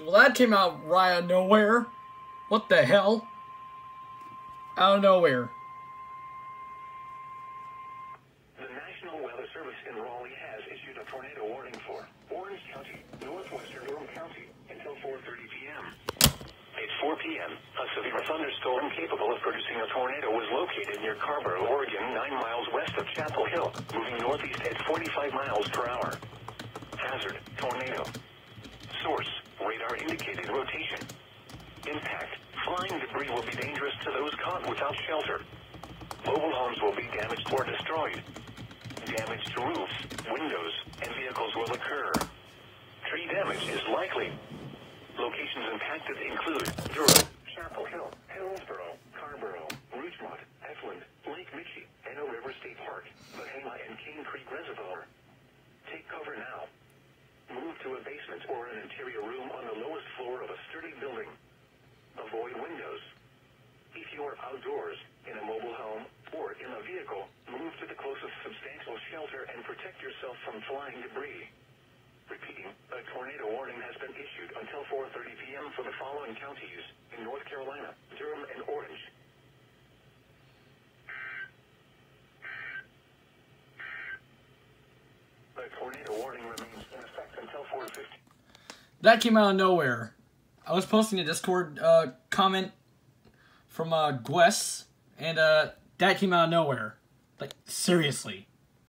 Well, that came out right out of nowhere. What the hell? Out of nowhere. The National Weather Service in Raleigh has issued a tornado warning for Orange County, northwestern Durham County, until 4:30 p.m. At 4 p.m., a severe thunderstorm capable of producing a tornado was located near Carver, Oregon, 9 miles west of Chapel Hill, moving northeast at 45 miles per hour. Hazard, tornado. Source, radar indicated rotation. Impact, flying debris will be dangerous to those caught without shelter. Mobile homes will be damaged or destroyed. Damage to roofs, windows, and vehicles will occur. Tree damage is likely. Locations impacted include Durham, Chapel Hill, Hillsborough, Carrboro, Rougemont, Efland, Lake Michie, Anno River State Park, Bahama, and Cane Creek Reservoir. Take cover now. Move to a basement or an interior room on the lowest floor of a sturdy building. Avoid windows. If you are outdoors, in a mobile home, or in a vehicle, move to the closest substantial shelter and protect yourself from flying debris. Repeating, a tornado warning has been issued until 4:30 p.m. for the following counties in North Carolina, Durham, and Orange. The tornado warning remains in effect until 4:50. That came out of nowhere. I was posting a Discord comment from Gwes, and that came out of nowhere. Like, seriously.